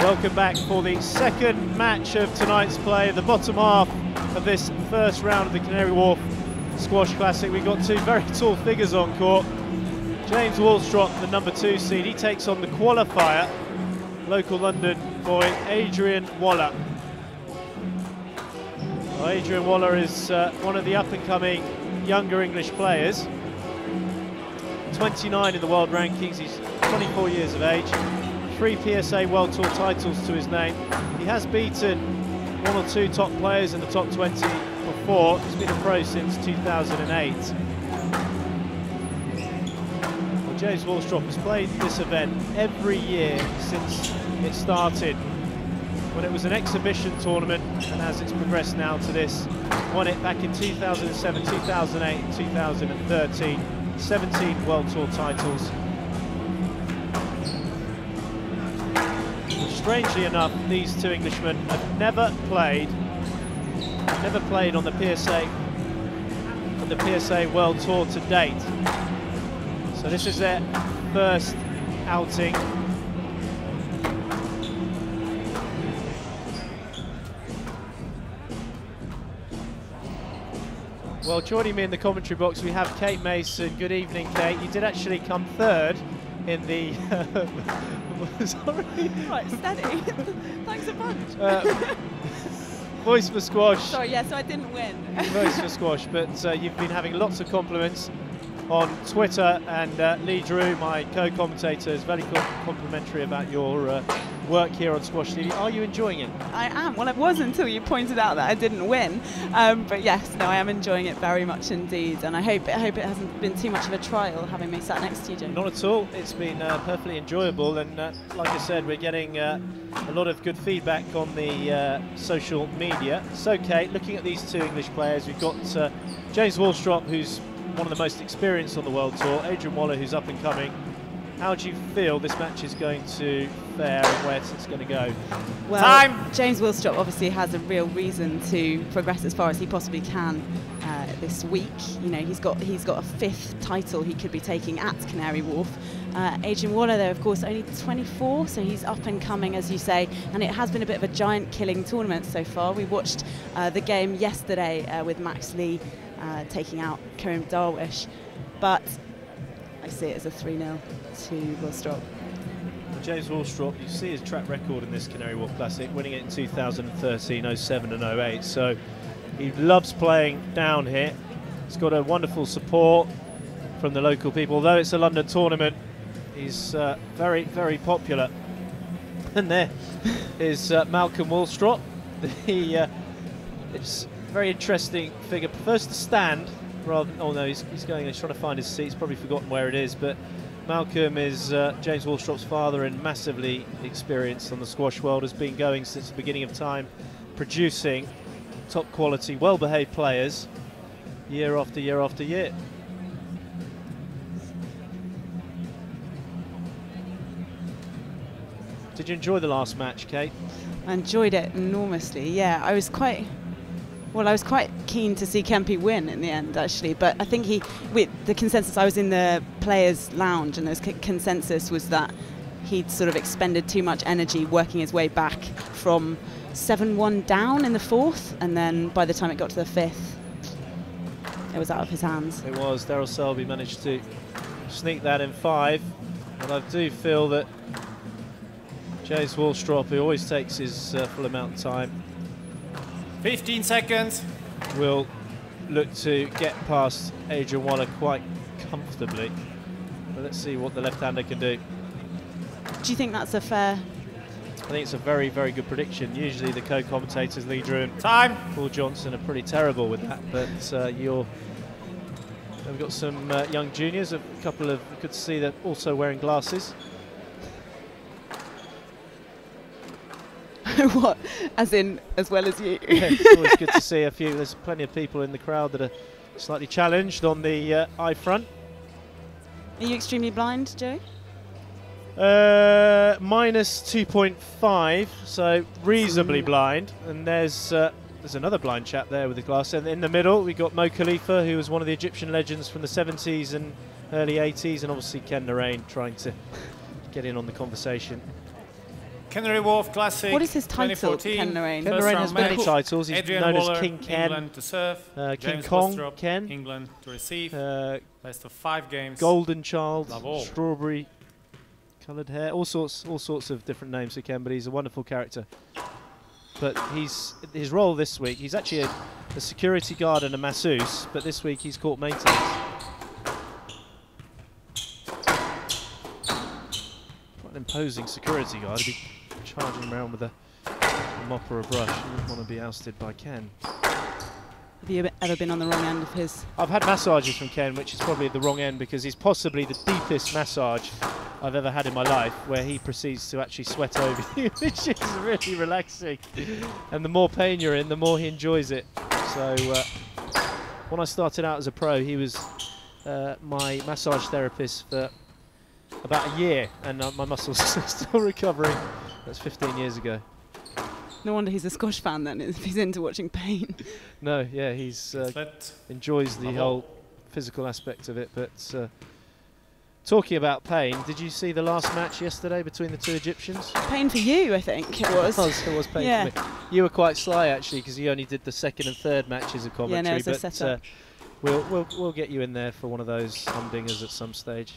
Welcome back for the second match of tonight's play, the bottom half of this first round of the Canary Wharf Squash Classic. We've got two very tall figures on court. James Willstrop, the number 2 seed, he takes on the qualifier, local London boy Adrian Waller. Well, Adrian Waller is one of the up-and-coming younger English players. 29 in the world rankings, he's 24 years of age. 3 PSA World Tour titles to his name. He has beaten 1 or 2 top players in the top 20 before. He's been a pro since 2008. Well, James Willstrop has played this event every year since it started, when it was an exhibition tournament, and as it's progressed now to this. Won it back in 2007, 2008, and 2013. 17 World Tour titles. Strangely enough, these two Englishmen have never played on the PSA World Tour to date. So this is their first outing. Well, joining me in the commentary box, we have Kate Mason. Good evening, Kate. You did actually come third in the sorry. Right, steady. Thanks a bunch. Voice for Squash. Sorry, yeah, so I didn't win. Voice for Squash, but you've been having lots of compliments on Twitter, and Lee Drew, my co-commentator, is very complimentary about your work here on Squash TV. Are you enjoying it? I am. Well, it was until you pointed out that I didn't win. But yes, no, I am enjoying it very much indeed, and I hope it hasn't been too much of a trial having me sat next to you, Jim. Not at all. It's been perfectly enjoyable, and like I said, we're getting a lot of good feedback on the social media. So, Kate, looking at these two English players, we've got James Willstrop, who's one of the most experienced on the World Tour, Adrian Waller, who's up and coming. How do you feel this match is going to fare and where it's going to go? Well, James Willstrop obviously has a real reason to progress as far as he possibly can this week. You know, he's got a 5th title he could be taking at Canary Wharf. Adrian Waller, though, of course, only 24, so he's up and coming, as you say, and it has been a bit of a giant-killing tournament so far. We watched the game yesterday with Max Lee taking out Karim Darwish, but I see it as a 3-0 to Willstrop. James Willstrop, you see his track record in this Canary Wharf Classic, winning it in 2013, 07 and 08, so he loves playing down here. He's got a wonderful support from the local people. Although it's a London tournament, he's very, very popular. And there is Malcolm Willstrop. It's a very interesting figure. Prefers to stand rather than, oh no, he's trying to find his seat. He's probably forgotten where it is, but Malcolm is James Willstrop's father and massively experienced on the squash world, has been going since the beginning of time, producing top quality, well-behaved players year after year after year. Did you enjoy the last match, Kate? I enjoyed it enormously, yeah. I was quite keen to see Kempe win in the end, actually, but I think with the consensus, I was in the players' lounge, and the consensus was that he'd sort of expended too much energy working his way back from 7-1 down in the 4th, and then by the time it got to the 5th, it was out of his hands. It was. Daryl Selby managed to sneak that in 5, but I do feel that James Willstrop, who always takes his full amount of time, 15 seconds. Will look to get past Adrian Waller quite comfortably. But let's see what the left-hander can do. Do you think that's a fair? I think it's a very, very good prediction. Usually the co-commentators, Lee Drew and Paul Johnson, are pretty terrible with that. But we've got some young juniors, a couple of, good to see, they're also wearing glasses. What? As in, as well as you? Yeah, it's always good to see a few. There's plenty of people in the crowd that are slightly challenged on the eye front. Are you extremely blind, Joe? Minus 2.5, so reasonably blind. And there's another blind chap there with a glass. And in the middle, we got Mo Khalifa, who was one of the Egyptian legends from the 70s and early 80s, and obviously Ken Narain trying to get in on the conversation. Canary Wharf Classic. What is his title, 2014. Ken Lorraine? Ken First Lorraine round has many match. titles. He's Adrian known Waller, as King Ken, England to serve. King James Kong, Willstrop, Ken, England to receive. Best of 5 games. Golden Child, Love all. Strawberry coloured hair, all sorts of different names for Ken, but he's a wonderful character. But his role this week, he's actually a security guard and a masseuse, but this week he's court maintenance. Quite an imposing security guard. He'd be charging around with a mop or a brush. You wouldn't want to be ousted by Ken. Have you ever been on the wrong end of his? I've had massages from Ken, which is probably the wrong end because he's possibly the deepest massage I've ever had in my life, where he proceeds to actually sweat over you, which is really relaxing. And the more pain you're in, the more he enjoys it. So when I started out as a pro, he was my massage therapist for about a year, and my muscles are still recovering. That's 15 years ago. No wonder he's a squash fan then, if he's into watching pain. No, yeah, he's enjoys the whole physical aspect of it. But talking about pain, did you see the last match yesterday between the two Egyptians? Pain for you, I think it was. It was pain for me. You were quite sly actually, because you only did the second and third matches of commentary. Yeah, no, it was a setup. We'll get you in there for one of those humdingers at some stage.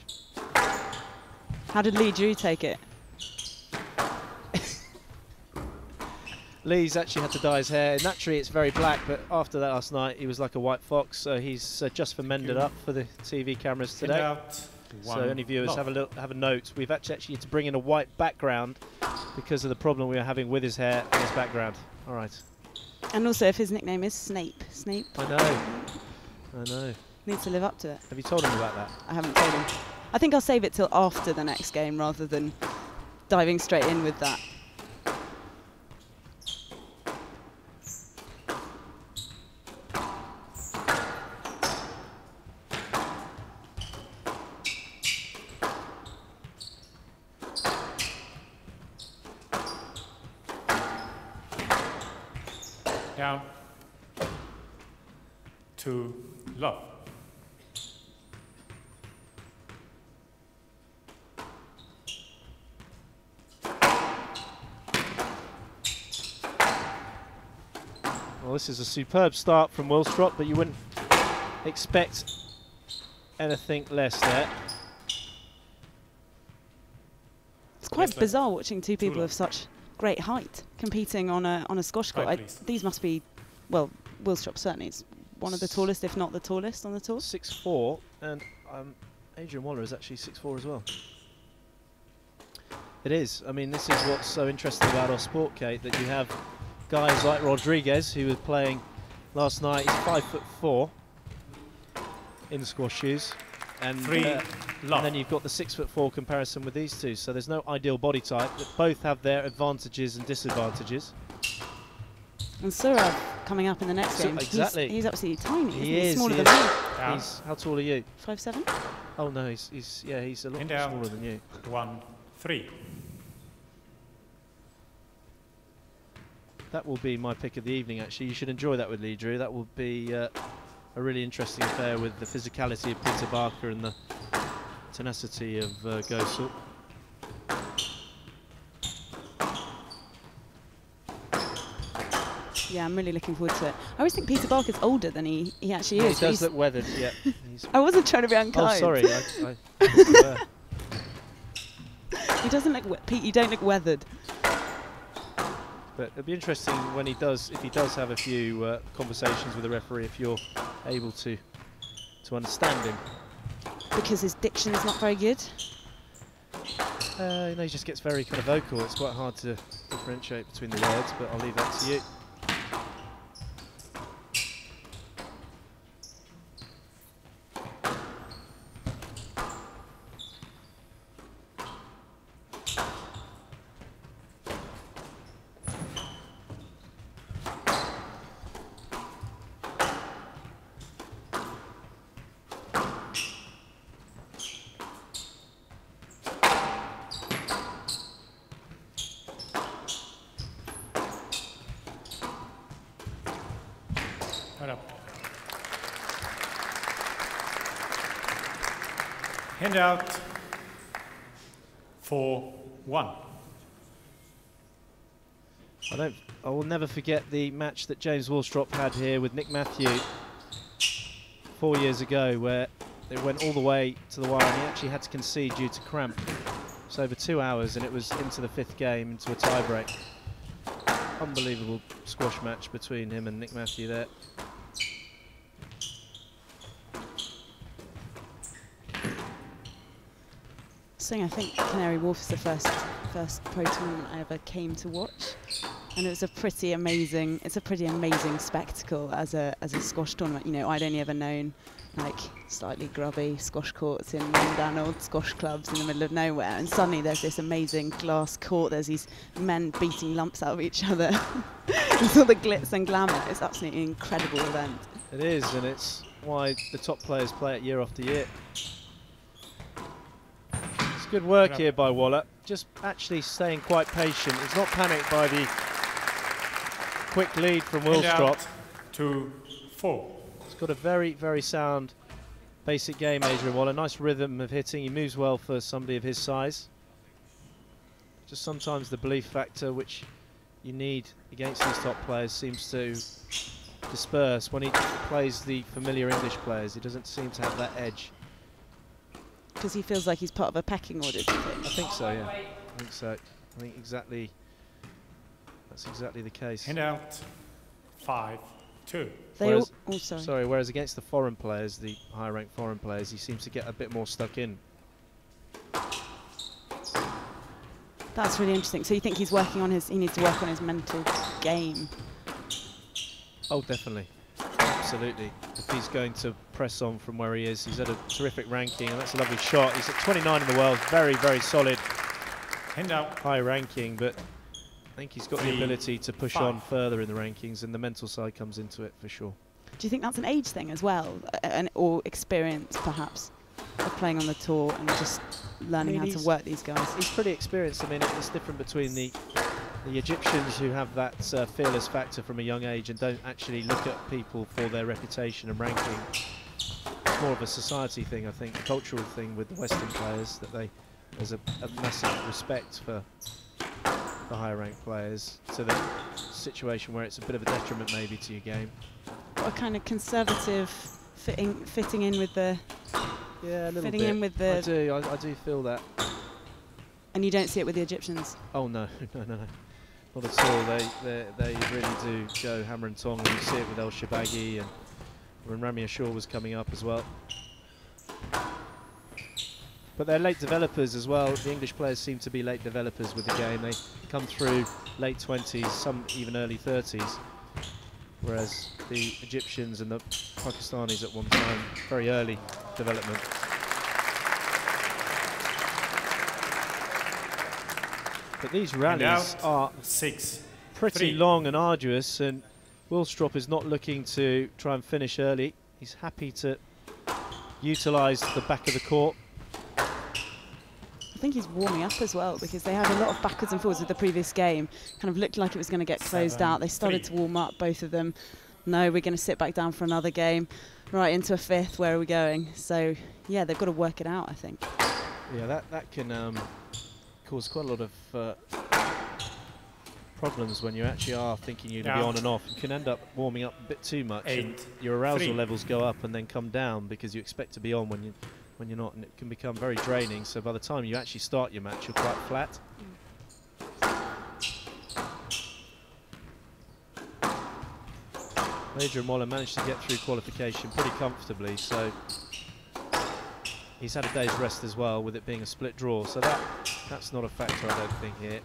How did Lee Drew take it? Lee's actually had to dye his hair. Naturally, it's very black, but after that last night, he was like a white fox. So he's just mended up for the TV cameras today. So any viewers have a note. We've actually had to bring in a white background because of the problem we were having with his hair and his background. All right. And also, if his nickname is Snape. I know. Needs to live up to it. Have you told him about that? I haven't told him. I think I'll save it till after the next game rather than diving straight in with that. Down. 2 love. Well, this is a superb start from Willstrop, but you wouldn't expect anything less there. It's quite bizarre watching two people of such great height competing on a squash court. These must be, well, Willstrop certainly is one of the tallest, if not the tallest on the tour. 6'4", and Adrian Waller is actually 6'4" as well. It is. I mean, this is what's so interesting about our sport, Kate, that you have guys like Rodriguez, who was playing last night. He's 5'4" in the squash shoes, and then you've got the 6'4" comparison with these two. So there's no ideal body type, but both have their advantages and disadvantages. And Surab coming up in the next game. Exactly. He's absolutely tiny. He's smaller than me. How tall are you? 5'7". Oh no, he's a lot smaller than you. 1-3. That will be my pick of the evening, actually. You should enjoy that with Lee Drew. That will be a really interesting affair with the physicality of Peter Barker and the tenacity of Gosel. Yeah, I'm really looking forward to it. I always think Peter Barker's older than he actually is. He does look weathered, yeah. I wasn't trying to be unkind. Oh, sorry. He doesn't look, Pete, you don't look weathered. But it'll be interesting when he does, if he does have a few conversations with the referee, if you're able to understand him. Because his diction is not very good? You know, he just gets very kind of vocal. It's quite hard to differentiate between the words, but I'll leave that to you. Hand out 4-1. I will never forget the match that James Willstrop had here with Nick Matthew 4 years ago, where they went all the way to the wire and he actually had to concede due to cramp. It's over 2 hours and it was into the 5th game, into a tie-break. Unbelievable squash match between him and Nick Matthew there. I think Canary Wharf is the first pro tournament I ever came to watch, and it was a pretty amazing. It's a pretty amazing spectacle as a squash tournament. You know, I'd only ever known like slightly grubby squash courts in rundown old squash clubs in the middle of nowhere, and suddenly there's this amazing glass court. There's these men beating lumps out of each other. It's all the glitz and glamour. It's absolutely an incredible event. It is, and it's why the top players play it year after year. Good work here by Waller, just actually staying quite patient. He's not panicked by the quick lead from Willstrop. 2-4. He's got a very, very sound basic game, Adrian Waller. Nice rhythm of hitting. He moves well for somebody of his size. Just sometimes the belief factor which you need against these top players seems to disperse when he plays the familiar English players. He doesn't seem to have that edge. Because he feels like he's part of a pecking order, do you think? I think so, yeah. I think so. I think exactly. That's exactly the case. Hand out 5-2. Whereas, sorry. Whereas against the foreign players, the higher-ranked foreign players, he seems to get a bit more stuck in. That's really interesting. So you think he's working on his? He needs to work on his mental game. Oh, definitely. Absolutely. If he's going to press on from where he is, he's at a terrific ranking, and that's a lovely shot. He's at 29 in the world, very, very solid. Hand out. High ranking, but I think he's got the ability to push on further in the rankings, and the mental side comes into it for sure. Do you think that's an age thing as well, or experience perhaps, of playing on the tour and just learning how to work these guys? He's pretty experienced. I mean, it's different between the Egyptians who have that fearless factor from a young age and don't actually look at people for their reputation and ranking. It's more of a society thing, I think, a cultural thing with the Western players, that there's a massive respect for the higher ranked players, to the situation where it's a bit of a detriment maybe to your game. What a kind of conservative fitting in with the... Yeah, a little fitting bit. in with the... I do feel that. And you don't see it with the Egyptians? Oh no, no. Not at all. They really do go hammer and tong, and you see it with El Shabagi, and when Rami Ashur was coming up as well. But they're late developers as well. The English players seem to be late developers with the game. They come through late 20s, some even early 30s, whereas the Egyptians and the Pakistanis at one time, very early development. But these rallies are pretty long and arduous, and Willstrop is not looking to try and finish early. He's happy to utilise the back of the court. I think he's warming up as well, because they had a lot of backwards and forwards with the previous game. Kind of looked like it was going to get closed out. They started to warm up, both of them. No, we're going to sit back down for another game. Right into a 5th, where are we going? So, yeah, they've got to work it out, I think. Yeah, that can cause quite a lot of problems when you actually are thinking you're going to be on and off. You can end up warming up a bit too much, and your arousal levels go up and then come down because you expect to be on when you're not, and it can become very draining. So by the time you actually start your match, you're quite flat. Adrian Waller managed to get through qualification pretty comfortably, so he's had a day's rest as well, with it being a split draw, so that's not a factor, I don't think, here.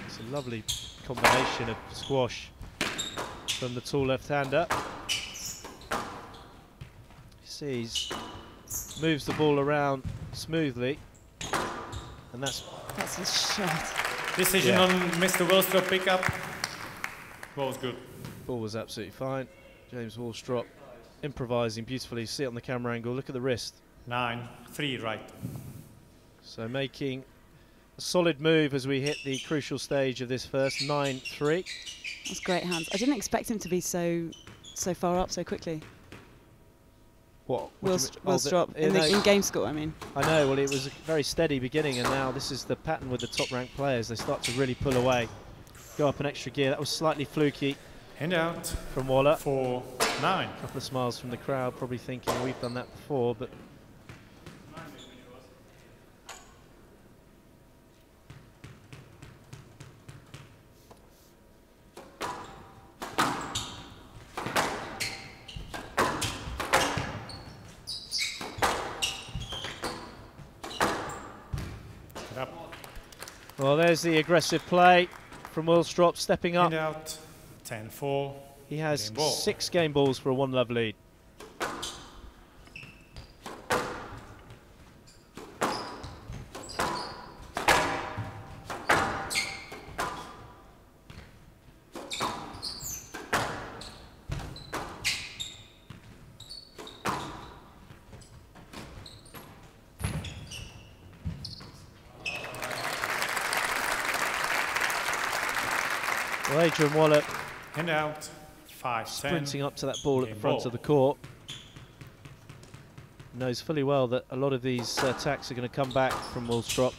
It's a lovely combination of squash from the tall left-hander. You see, he moves the ball around smoothly, and that's his shot. Decision on Mr. Willstrop pickup. Ball was good. Ball was absolutely fine. James Willstrop improvising beautifully. See it on the camera angle. Look at the wrist. 9-3 right. So making a solid move as we hit the crucial stage of this first 9-3. That's great hands. I didn't expect him to be so far up so quickly. What? Willstrop in game score, I mean. I know. Well, it was a very steady beginning, and now this is the pattern with the top-ranked players. They start to really pull away. go up an extra gear. That was slightly fluky Hand out from Waller. 4-9. A couple of smiles from the crowd, probably thinking we've done that before, but well, there's the aggressive play from Willstrop, stepping up. Hand out 10-4. He has Game ball. 6 game balls for a 1-love lead. Well, Adrian Waller Hand out 5-10. sprinting up to that ball at the Game front ball. of the court. Knows fully well that a lot of these attacks are going to come back from Willstrop.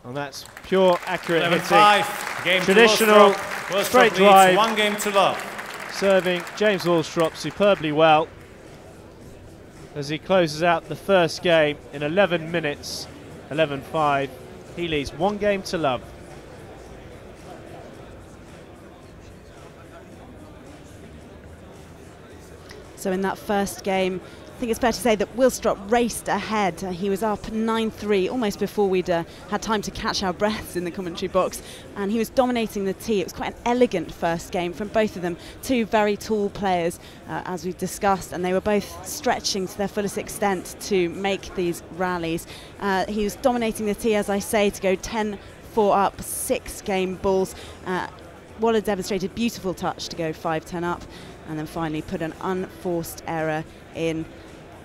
And that's pure, accurate hitting. 11-5. Game Traditional to Willstrop. straight Willstrop drive. leads 1 game to love. Serving James Willstrop superbly well as he closes out the first game in 11 minutes, 11-5. He leads 1 game to love. So in that first game, I think it's fair to say that Willstrop raced ahead. He was up 9-3 almost before we'd had time to catch our breaths in the commentary box, and he was dominating the tee. It was quite an elegant first game from both of them, 2 very tall players, as we've discussed, and they were both stretching to their fullest extent to make these rallies. He was dominating the tee, as I say, to go 10-4 up, 6 game balls. Waller demonstrated beautiful touch to go 5-10 up, and then finally put an unforced error in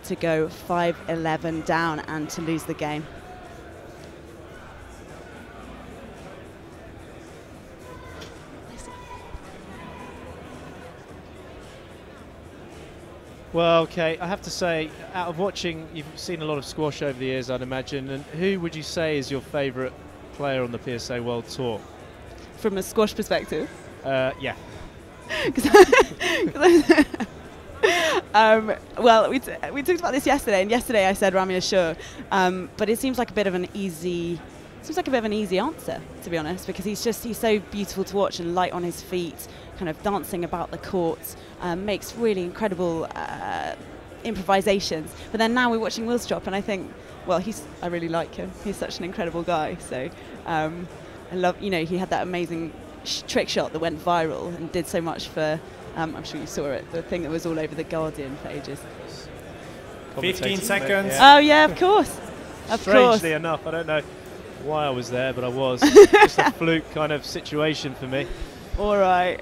to go 5-11 down and to lose the game. Well, okay, I have to say, out of watching, you've seen a lot of squash over the years, I'd imagine, and who would you say is your favourite player on the PSA World Tour? From a squash perspective? Yeah. Well, we talked about this yesterday, and yesterday I said Ramy Ashour, but it seems like a bit of an easy answer, to be honest, because he's so beautiful to watch and light on his feet, kind of dancing about the courts, makes really incredible improvisations. But then now we're watching Willstrop, and I think, well, I really like him. He's such an incredible guy. So I love, he had that amazing trick shot that went viral and did so much for. I'm sure you saw it, the thing that was all over the Guardian for ages. 15 seconds. Oh yeah, of course. Strangely enough, I don't know why I was there, but I was. Just a fluke kind of situation for me. All right.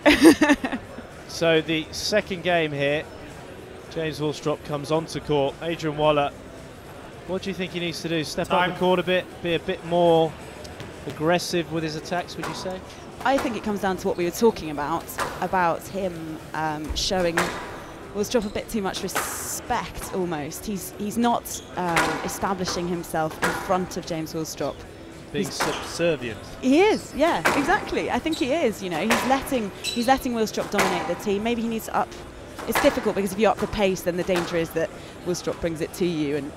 So the second game here, James Willstrop comes onto court. Adrian Waller, what do you think he needs to do? Step up the court a bit, be a bit more aggressive with his attacks, would you say? I think it comes down to what we were talking about him showing Willstrop a bit too much respect almost. He's not establishing himself in front of James Willstrop. Being subservient. He is, yeah, exactly. I think he is. He's letting Willstrop dominate the tee. Maybe he needs to up. It's difficult because if you up the pace, then the danger is that Willstrop brings it to you, and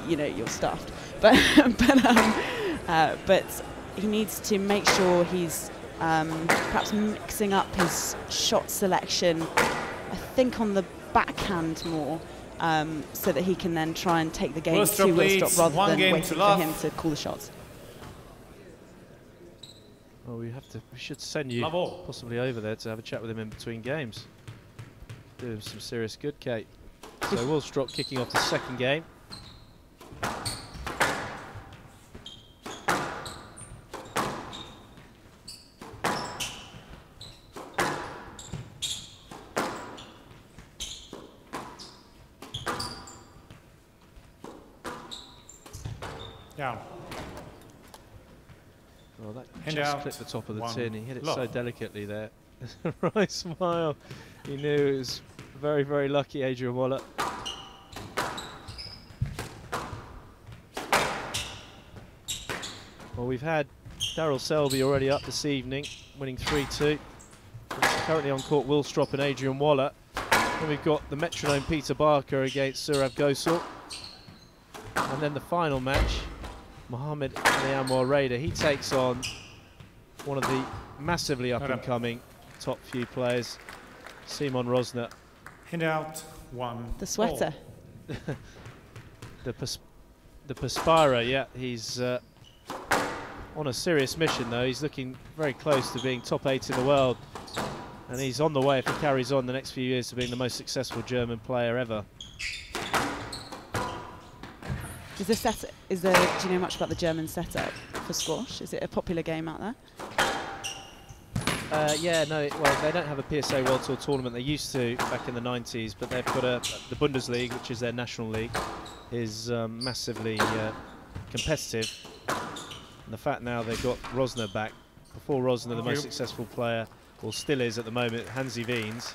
you're stuffed. But he needs to make sure he's perhaps mixing up his shot selection, I think on the backhand more, so that he can then try and take the game to Willstrop rather than waiting for him to call the shots. Well, we should send you possibly over there to have a chat with him in between games. Do him some serious good, Kate. So Willstrop kicking off the second game. Down. Oh, that Hand just out. clipped the top of the One. tin. He hit it Low. so delicately there. Right smile. He knew it was very, very lucky, Adrian Waller. Well, we've had Daryl Selby already up this evening, winning 3-2. Currently on court, Willstrop and Adrian Waller. Then we've got the metronome Peter Barker against Surab Gosal. And then the final match, Mohamed Anwar Raider. He takes on one of the massively up-and-coming top few players, Simon Rosner. Hand out. 1. The sweater. The Perspirer, yeah, he's on a serious mission though. He's looking very close to being top 8 in the world, and he's on the way, if he carries on the next few years, to being the most successful German player ever. Is the set? Do you know much about the German setup for squash? Is it a popular game out there? Yeah, no, well, they don't have a PSA World Tour tournament. They used to back in the 90s, but they've got the Bundesliga, which is their national league, is massively competitive. And the fact now they've got Rosner back. Before Rosner, the most successful player, or still is at the moment, Hansi Wiens.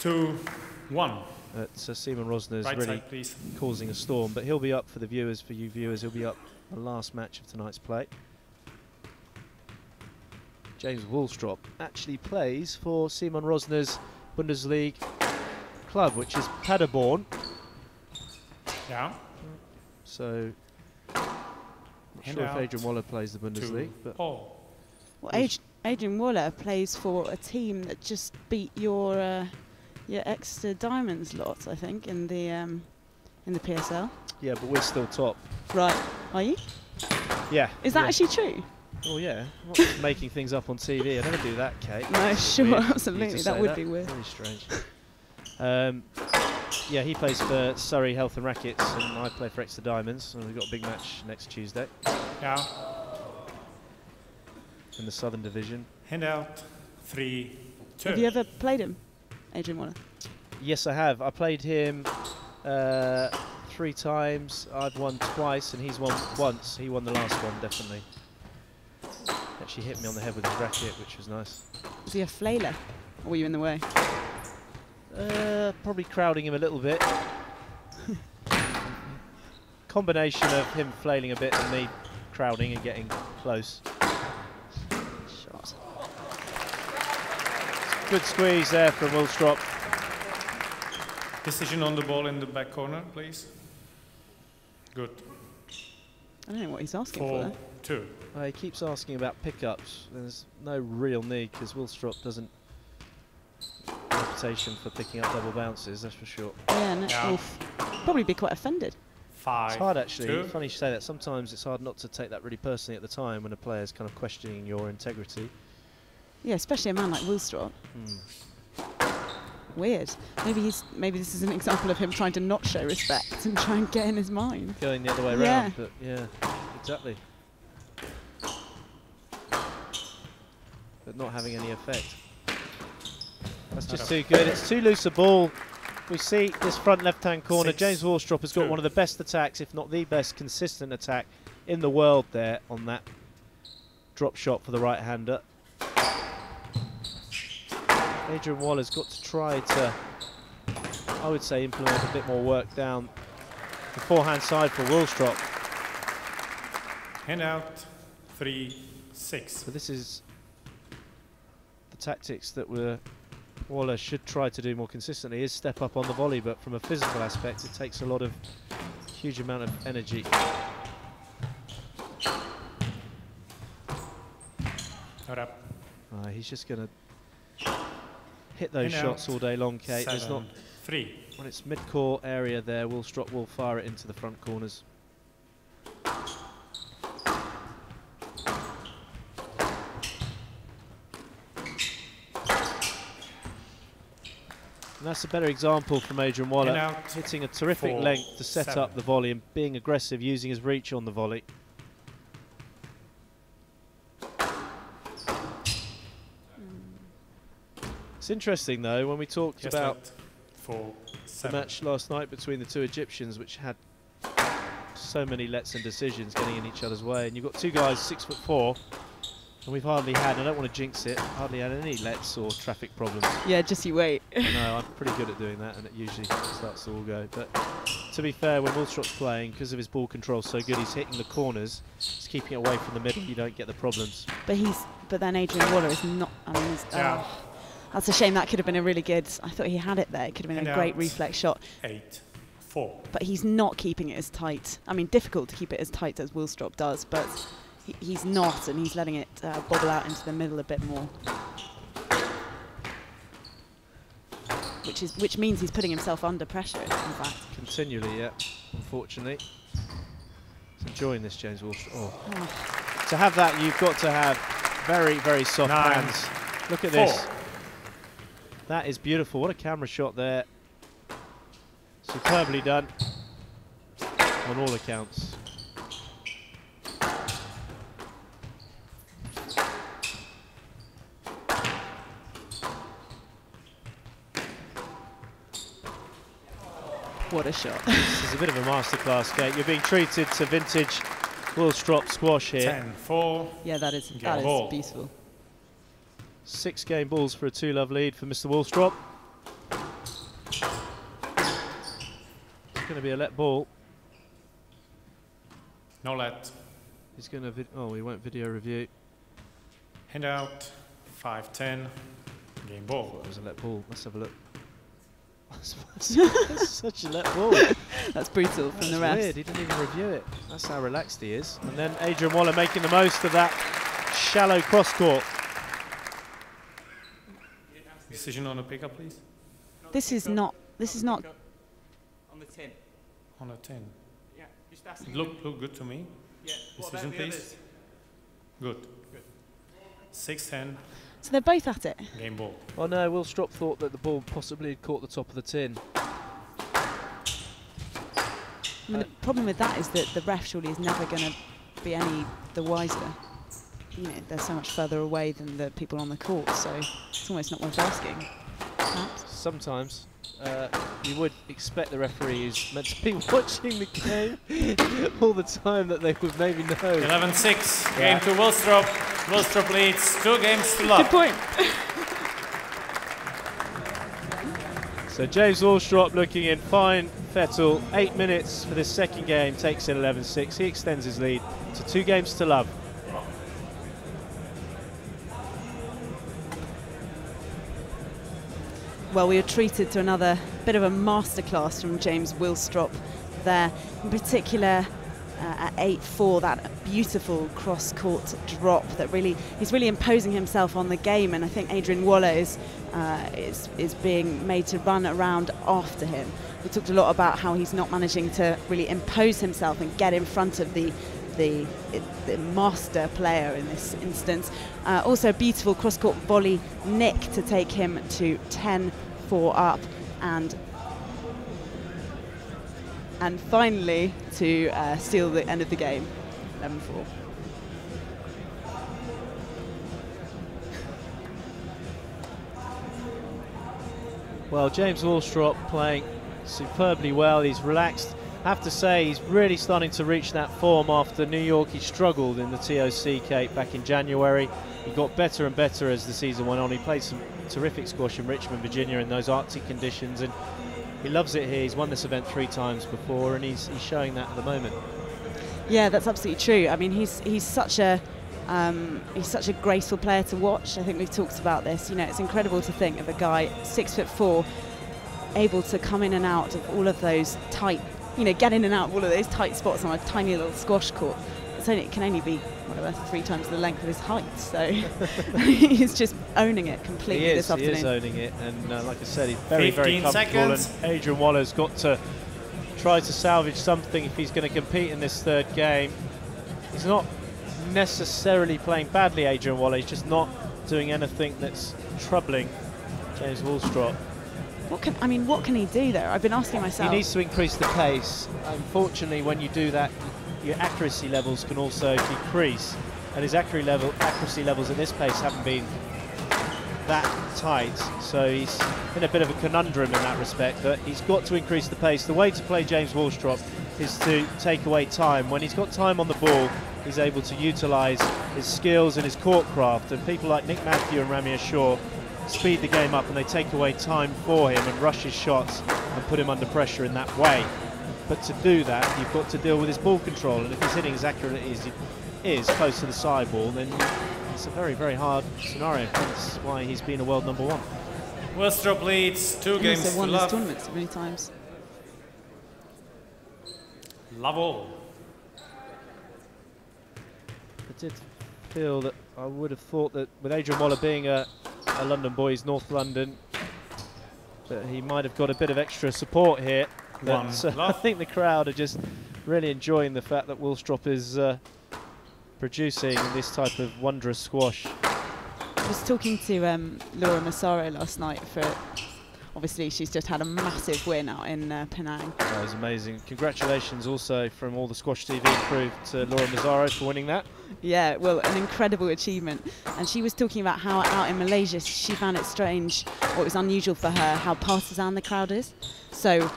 2-1. Simon Rosner is Right really side, causing a storm, but he'll be up for the viewers, for you viewers, he'll be up the last match of tonight's play. James Willstrop actually plays for Simon Rosner's Bundesliga club, which is Paderborn. Yeah. So, not sure if Adrian Waller plays the Bundesliga, but well, Adrian Waller plays for a team that just beat your extra diamonds lot, I think, in the PSL. yeah, but we're still top. Right, are you? Yeah. Is that actually true? Oh yeah, I'm not just making things up on TV. I never do that, Kate. No, sure, Weird. absolutely. That would be weird. Very strange. Yeah, he plays for Surrey Health and Rackets, and I play for Exeter Diamonds, and we've got a big match next Tuesday. Yeah. In the Southern Division. Hand out. 3-2. Have you ever played him, Adrian Waller? Yes, I have. I played him 3 times. I've won twice, and he's won once. He won the last one, definitely. Actually hit me on the head with his racket, which was nice. Was he a flailer, or were you in the way? Probably crowding him a little bit. Combination of him flailing a bit and me crowding and getting close. Shot. Good squeeze there from Willstrop. Decision on the ball in the back corner, please. Good. I don't know what he's asking for there. 4-2. He keeps asking about pickups. There's no real need, because Willstrop doesn't have a reputation for picking up double bounces, that's for sure. Yeah, no, Yeah. oof. Probably be quite offended. 5-2. It's hard actually. Funny you say that. Sometimes it's hard not to take that really personally at the time when a player's kind of questioning your integrity. Yeah, especially a man like Willstrop. Weird. Maybe this is an example of him trying to not show respect and try and get in his mind. Going the other way Yeah. around, but yeah, exactly. But not having any effect. That's just too good. It's too loose a ball. We see this front left-hand corner. James Willstrop has got one of the best attacks, if not the best consistent attack in the world there on that drop shot for the right-hander. Adrian Waller's got to try to, I would say, implement a bit more work down the forehand side for Willstrop. Hand out. 3-6. So this is the tactics that Waller should try to do more consistently, is step up on the volley, but from a physical aspect it takes a lot of huge amount of energy. Not up. He's just going to hit those shots all day long, Kate. There's not 7-3. when it's mid-court area there, Willstrop will fire it into the front corners. And that's a better example from Adrian Waller, hitting a terrific length to set up the volley and being aggressive, using his reach on the volley. It's interesting though, when we talked about the match last night between the two Egyptians, which had so many lets and decisions getting in each other's way, and you've got two guys 6'4", and we've hardly had, I don't want to jinx it, hardly had any lets or traffic problems. Yeah, just you wait. I know, I'm pretty good at doing that, and it usually starts to all go. But to be fair, when Willstrop's playing, because of his ball control so good, he's hitting the corners, he's keeping it away from the middle, you don't get the problems. But then Adrian Waller is not, I mean, that's a shame. That could have been a really good, I thought he had it there, it could have been a great reflex shot. 8-4. But he's not keeping it as tight. I mean, difficult to keep it as tight as Willstrop does, but he's not, and he's letting it bobble out into the middle a bit more. Which means he's putting himself under pressure, in fact. Continually, yeah, unfortunately. He's enjoying this, James Willstrop. Oh. To have that, you've got to have very, very soft hands. Look at this. That is beautiful. What a camera shot there. Superbly done on all accounts. What a shot. This is a bit of a masterclass, Kate. You're being treated to vintage Willstrop squash here. 10-4. Yeah, that is beautiful. 6 game balls for a 2-love lead for Mr. Willstrop. It's going to be a let ball. No let. He's going to, oh, he won't video review. Hand out. 5-10. Game ball. It was a let ball. Let's have a look. That's such a let ball. That's brutal from the refs. Weird, he didn't even review it. That's how relaxed he is. And then Adrian Waller making the most of that shallow cross court. Decision on a pickup, please. This is not. On the 10. On a 10. Yeah, just asking. Look good to me. Yeah. Decision, please. Good. 6-10. So they're both at it. Game ball. Oh no, Willstrop thought that the ball possibly had caught the top of the tin. I mean, the problem with that is that the ref surely is never going to be any the wiser. You know, they're so much further away than the people on the court, so it's almost not worth asking. Perhaps. Sometimes you would expect the referee is meant to be watching the game all the time that they would maybe know. 11-6. Game to Willstrop. Willstrop leads 2 games to love. Good point. So James Willstrop looking in fine fettle. 8 minutes for this second game, takes it 11-6. He extends his lead to 2 games to love. Well, we were treated to another bit of a masterclass from James Willstrop there. In particular, at 8-4, that beautiful cross-court drop that he's really imposing himself on the game, and I think Adrian Waller is being made to run around after him. We talked a lot about how he's not managing to really impose himself and get in front of the master player in this instance. Also a beautiful cross-court volley nick to take him to 10-4 up, and finally to seal the end of the game, 11-4. Well, James Willstrop playing superbly well. He's relaxed. I have to say, he's really starting to reach that form after New York. He struggled in the TOC, Kate, back in January. He got better and better as the season went on. He played some terrific squash in Richmond, Virginia in those Arctic conditions, and he loves it here. He's won this event 3 times before, and he's showing that at the moment. Yeah, that's absolutely true. I mean, he's such a graceful player to watch. I think we've talked about this. You know, it's incredible to think of a guy 6'4", able to come in and out of all of those tight, get in and out of all of those tight spots on a tiny little squash court. It can only be, whatever, 3 times the length of his height. So he's just owning it completely this afternoon. He is owning it, and like I said, he's very, very seconds. comfortable. And Adrian Waller's got to try to salvage something if he's going to compete in this 3rd game. He's not necessarily playing badly, Adrian Waller. He's just not doing anything that's troubling James Willstrop. What can he do there? I've been asking myself. He needs to increase the pace. Unfortunately, when you do that, your accuracy levels can also decrease, and his accuracy levels at this pace haven't been that tight, so he's in a bit of a conundrum in that respect, but he's got to increase the pace. The way to play James Willstrop is to take away time. When he's got time on the ball, he's able to utilise his skills and his court craft. And people like Nick Matthew and Rami Shaw speed the game up, and they take away time for him and rush his shots and put him under pressure in that way. But to do that, you've got to deal with his ball control, and if he's hitting as accurately as he is close to the sideball, then it's a very, very hard scenario. That's why he's been a world number one. Willstrop leads 2 games He's to won this love. tournament so many times. Love all. I did feel that I would have thought that with Adrian Waller being a London boy, he's North London, that he might have got a bit of extra support here. But, I think the crowd are just really enjoying the fact that Willstrop is producing this type of wondrous squash. I was talking to Laura Massaro last night for, obviously she's just had a massive win out in Penang. That was amazing. Congratulations also from all the Squash TV crew to Laura Mazzaro for winning that. Yeah, well, an incredible achievement. And she was talking about how out in Malaysia she found it strange, or it was unusual for her, how partisan the crowd is. So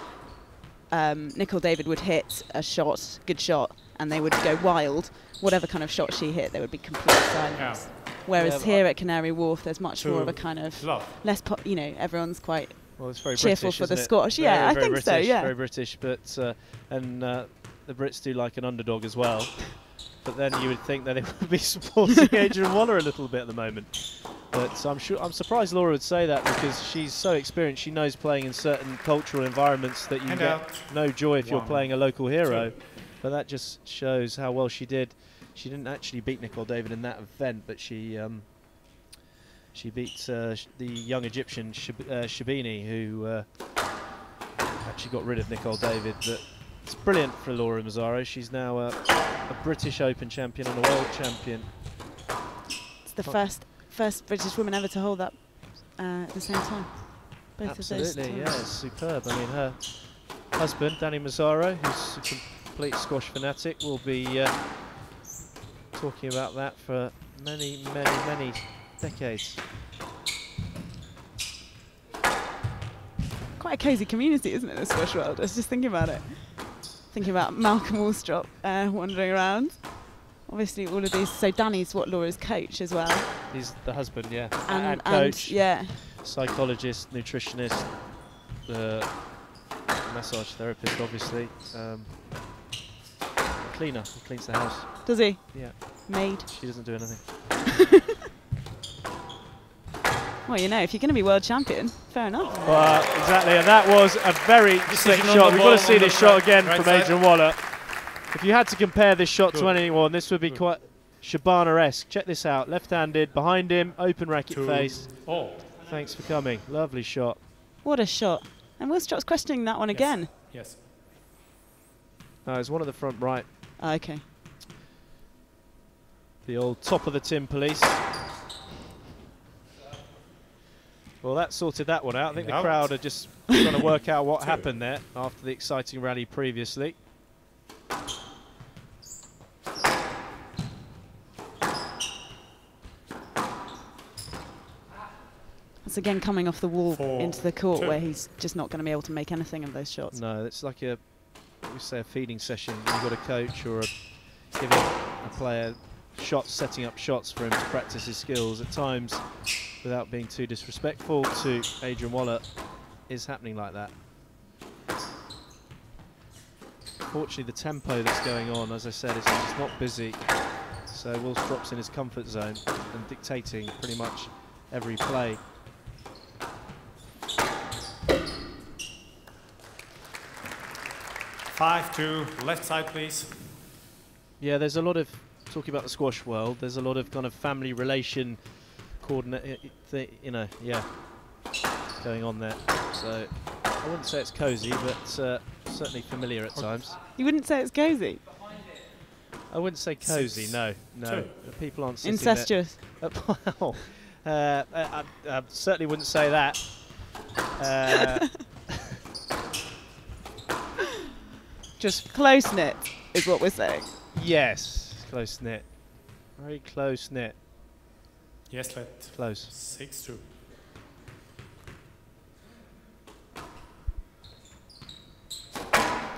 Nicol David would hit a shot, good shot, and they would go wild. Whatever kind of shot she hit, there would be complete silence. Yeah. Whereas here at Canary Wharf, there's much more of a kind of less, you know, everyone's quite Well, it's very cheerful British, for the isn't it? squash. Very, Yeah, I very think British, so. Yeah. Very British, but and the Brits do like an underdog as well. But then you would think that it would be supporting Adrian Waller a little bit at the moment. But I'm surprised Laura would say that, because she's so experienced. She knows playing in certain cultural environments that you get no joy if you're playing a local hero. But that just shows how well she did. She didn't actually beat Nicol David in that event, but she beat the young Egyptian Shabini, who actually got rid of Nicol David. But it's brilliant for Laura Mazzaro. She's now a British Open champion and a world champion. It's the first British woman ever to hold that at the same time. Both Absolutely, of those. yeah, it's superb. I mean, her husband, Danny Mazzaro, who's a complete squash fanatic, will be talking about that for many, many, many decades. Quite a cosy community, isn't it, the squash world? I was just thinking about it. Thinking about Malcolm Willstrop wandering around. Obviously, all of these. So Danny's Laura's coach as well. He's the husband, yeah, and coach, yeah, psychologist, nutritionist, massage therapist, obviously. Cleaner, he cleans the house. Does he? Yeah. Maid. She doesn't do anything. Well, you know, if you're going to be world champion, fair enough. Well, exactly, and that was a very slick shot. We've got to see this shot again from Adrian Waller. If you had to compare this shot to anyone, this would be quite Shabana-esque. Check this out, left-handed, behind him, open racket face. Thanks for coming, lovely shot. What a shot. And Willstrop's questioning that one again. Yes. No, it's one of the front right. Oh, okay. The old top of the tin police. Well, that sorted that one out. I think the crowd are just trying to work out what happened there after the exciting rally previously. That's again coming off the wall into the court, where he's just not going to be able to make anything of those shots. No, it's like we say a feeding session. You've got a coach or giving a player shots, setting up shots for him to practice his skills. At times, without being too disrespectful to Adrian Waller, is happening like that. Fortunately, the tempo that's going on, as I said, is just not busy. So Willstrop's in his comfort zone and dictating pretty much every play. Five to left side, please. Yeah, there's a lot of, talking about the squash world, there's a lot of kind of family relation coordinate, going on there. So I wouldn't say it's cozy, but certainly familiar at times. You wouldn't say it's cozy? I wouldn't say cozy, no. People aren't sitting incestuous. There. Well, I certainly wouldn't say that. Just close-knit is what we're saying. Yes, close-knit. Very close-knit. Yes, let. Close. 6-2.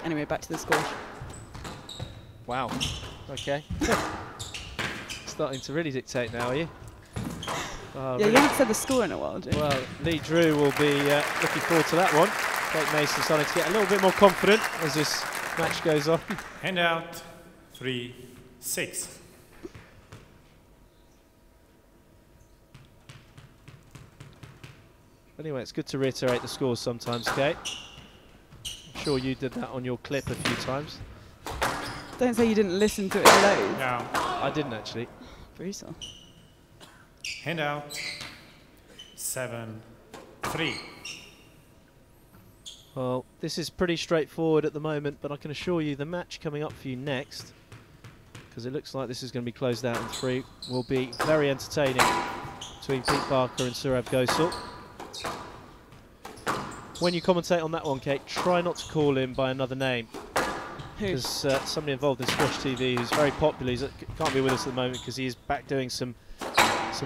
Anyway, back to the squash. Wow. Okay. Starting to really dictate now, are you? Yeah, really you haven't said the score in a while, Jim. well, Lee Drew will be looking forward to that one. Kate Mason starting to get a little bit more confident as this match goes on. Hand out, 3-6. Anyway, it's good to reiterate the scores sometimes, Kate. I'm sure you did that on your clip a few times. Don't say you didn't listen to it loads. Now, I didn't actually. Brutal. hand out, 7-3. Well, this is pretty straightforward at the moment, but I can assure you the match coming up for you next, because it looks like this is going to be closed out in 3, will be very entertaining between Pete Barker and Surab Ghosal. When you commentate on that one, Kate, try not to call him by another name. Who? Because somebody involved in Squash TV who's very popular, he can't be with us at the moment because he is back doing some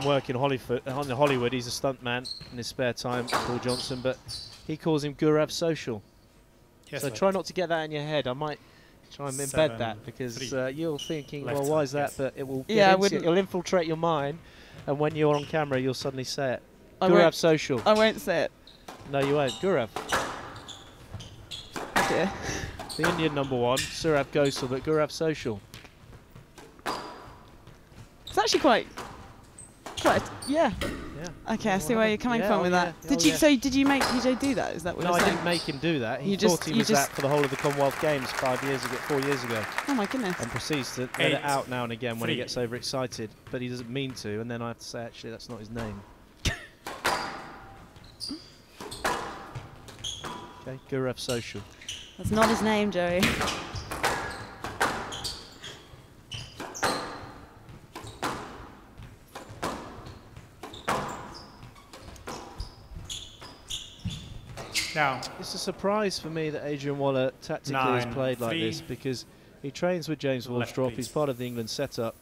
work in Hollywood. He's a stuntman in his spare time, Paul Johnson, but he calls him Gurav Social. Yes, So try not to get that in your head. I might try and embed that because you're thinking, well, why is that? yes. But it will it'll infiltrate your mind, and when you're on camera, you'll suddenly say it. Gurav Social. I won't say it. No, you won't. Gurav. Yeah. The Indian #1, Surab Ghosal, but Gurav Social. It's actually quite, yeah. Yeah. Okay, I see where you're coming from with that. Did you? So did you make PJ do that? Is that what No, you're I saying? didn't make him do that. He You thought just- he you was just- that for the whole of the Commonwealth Games 4 years ago, Oh my goodness. and proceeds to let it out now and again when he 8-3. gets overexcited, but he doesn't mean to, and then I have to say, actually, that's not his name. Okay, Gurav Social. That's not his name, Joey. Now, It's a surprise for me that Adrian Waller tactically has played like 9-3. this, because he trains with James Left, Willstrop. please. He's part of the England setup,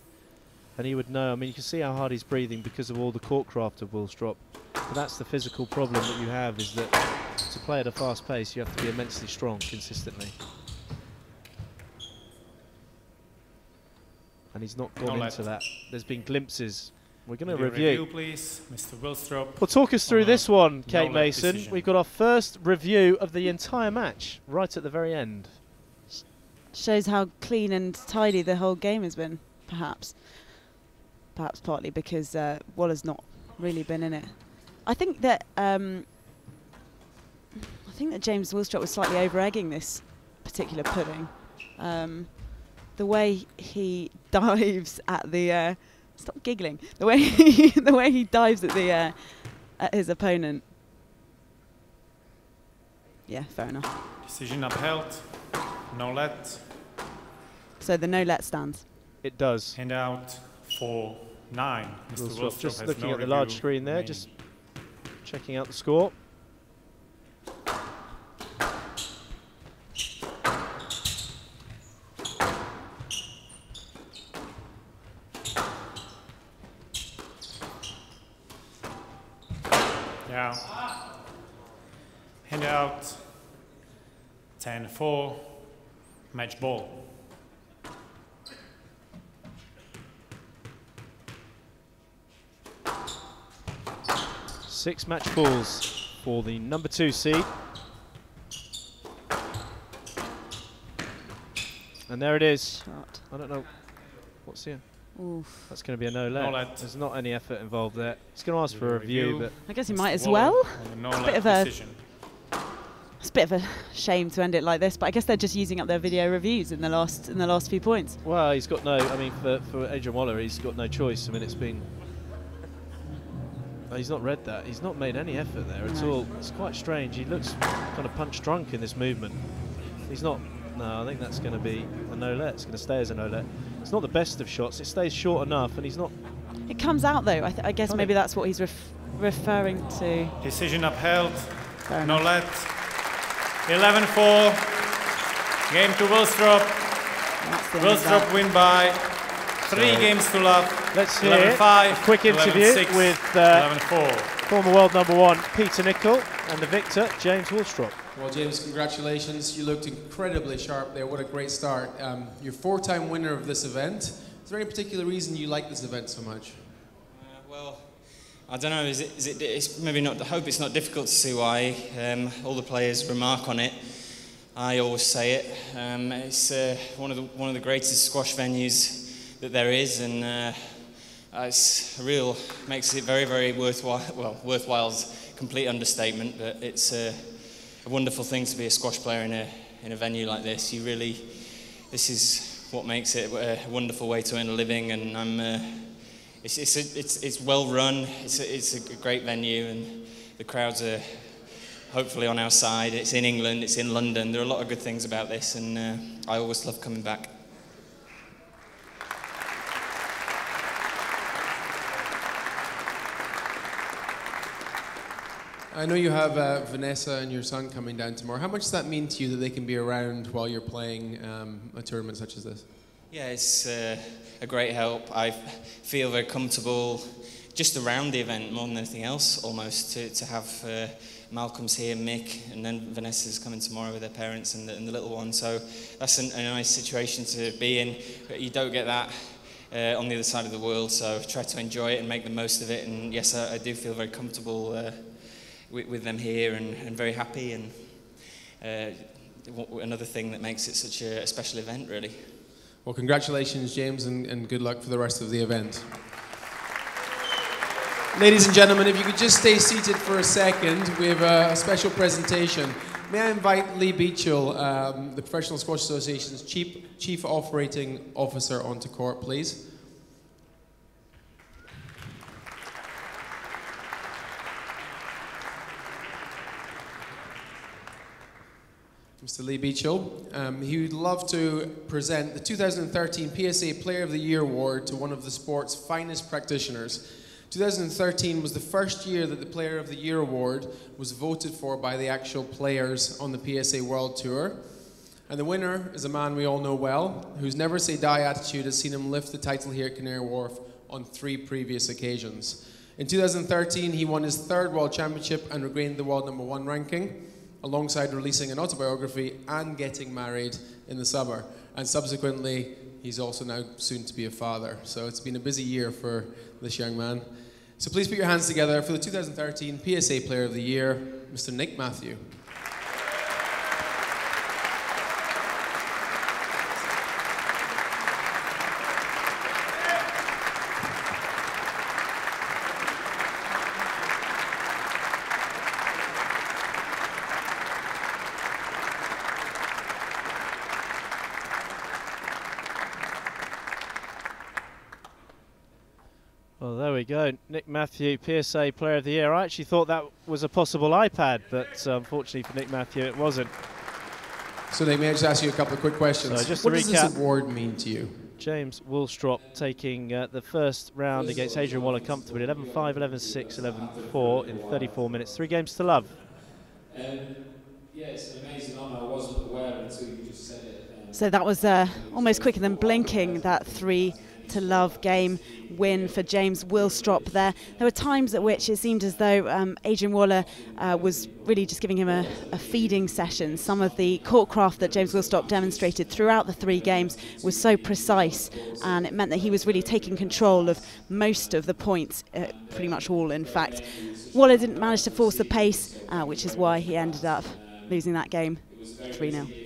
and he would know. I mean, you can see how hard he's breathing because of all the court craft of Willstrop. But that's the physical problem that you have, is that to play at a fast pace, you have to be immensely strong consistently. And he's not gone No into left. that. There's been glimpses. We're going to video review. please, Mr. Willstrop. Well, talk us through On this one, Kate no-let Mason. decision. We've got our first review of the entire match right at the very end. Shows how clean and tidy the whole game has been, perhaps. Perhaps partly because Waller's not really been in it. I think that James Willstrop was slightly over-egging this particular pudding. The way he dives at the stop giggling. The way he dives at the at his opponent. Yeah, fair enough. Decision upheld. No let. So the no-let stands. It does. Hand out, 4-9. Mr. Willstrop Just has looking no at the large review screen there, remaining. just checking out the score. Yeah. Hand out, 10-4. Match ball. Six match balls for the #2 seed. And there it is. Shot. I don't know. What's here? Oof. That's going to be a no-let. No-let. There's not any effort involved there. He's going to ask for a review, but I guess he Mr. might as Waller well. on a no Bit let of a- decision. It's a bit of a shame to end it like this, but I guess they're just using up their video reviews in the last few points. well, he's got no. I mean, for Adrian Waller, he's got no choice. I mean, it's been. He's not read that. He's not made any effort there at No. all. It's quite strange. He looks kind of punch drunk in this movement. He's not. No, I think that's going to be a no-let. It's going to stay as a no-let. It's not the best of shots. It stays short enough, and he's not. It comes out though. I guess Can't maybe it? that's what he's referring to. Decision upheld. Fair No enough. let. 11-4. Game to Willstrop. That's the end of Willstrop that. win by 3 So games to love. Let's hear 11-5. a quick interview 11-6, with 11-4. former world #1 Peter Nicol and the victor James Willstrop. Well, James, congratulations. You looked incredibly sharp there. What a great start. You're four-time winner of this event. Is there any particular reason you like this event so much? Well, I don't know. It's maybe not. I hope it's not difficult to see why. All the players remark on it. I always say it. It's one of the greatest squash venues that there is, and it's makes it very, very worthwhile. Well, worthwhile's a complete understatement, but it's a wonderful thing to be a squash player in a venue like this. This is what makes it a wonderful way to earn a living, and it's well run. It's a great venue, and the crowds are hopefully on our side. It's in England, it's in London. There are a lot of good things about this, and I always love coming back. I know you have Vanessa and your son coming down tomorrow. How much does that mean to you that they can be around while you're playing a tournament such as this? Yeah, it's a great help. I feel very comfortable just around the event more than anything else, almost, to have Malcolm's here, Mick, and then Vanessa's coming tomorrow with their parents and the little one. So that's a nice situation to be in, but you don't get that on the other side of the world, so try to enjoy it and make the most of it. And yes, I do feel very comfortable with them here, and very happy, and another thing that makes it such a special event, really. Well, congratulations, James, and good luck for the rest of the event. Ladies and gentlemen, if you could just stay seated for a second, we have a special presentation. May I invite Lee Beechell, the Professional Squash Association's Chief Operating Officer, onto court, please. Mr. Lee Beechell. He would love to present the 2013 PSA Player of the Year Award to one of the sport's finest practitioners. 2013 was the first year that the Player of the Year Award was voted for by the actual players on the PSA World Tour. And the winner is a man we all know well, whose never say die attitude has seen him lift the title here at Canary Wharf on 3 previous occasions. In 2013, he won his 3rd World Championship and regained the world #1 ranking, alongside releasing an autobiography and getting married in the summer. And subsequently, he's also now soon to be a father. So it's been a busy year for this young man. So please put your hands together for the 2013 PSA Player of the Year, Mr. Nick Matthew. Well, there we go. Nick Matthew, PSA Player of the Year. I actually thought that was a possible iPad, but unfortunately for Nick Matthew, it wasn't. So Nick, may I just ask you a couple of quick questions? So just what to does recap, this award mean to you? James Willstrop taking the first round against Adrian Waller comfortably, 11-5, 11-6, 11-4 in 34 minutes. 3 games to love. Yeah, it's an amazing honour. I wasn't aware until you just said it. So that was almost quicker than blinking, that 3-to-love game win for James Willstrop there. There were times at which it seemed as though Adrian Waller was really just giving him a feeding session. Some of the courtcraft that James Willstrop demonstrated throughout the 3 games was so precise, and it meant that he was really taking control of most of the points, pretty much all in fact. Waller didn't manage to force the pace, which is why he ended up losing that game 3-0.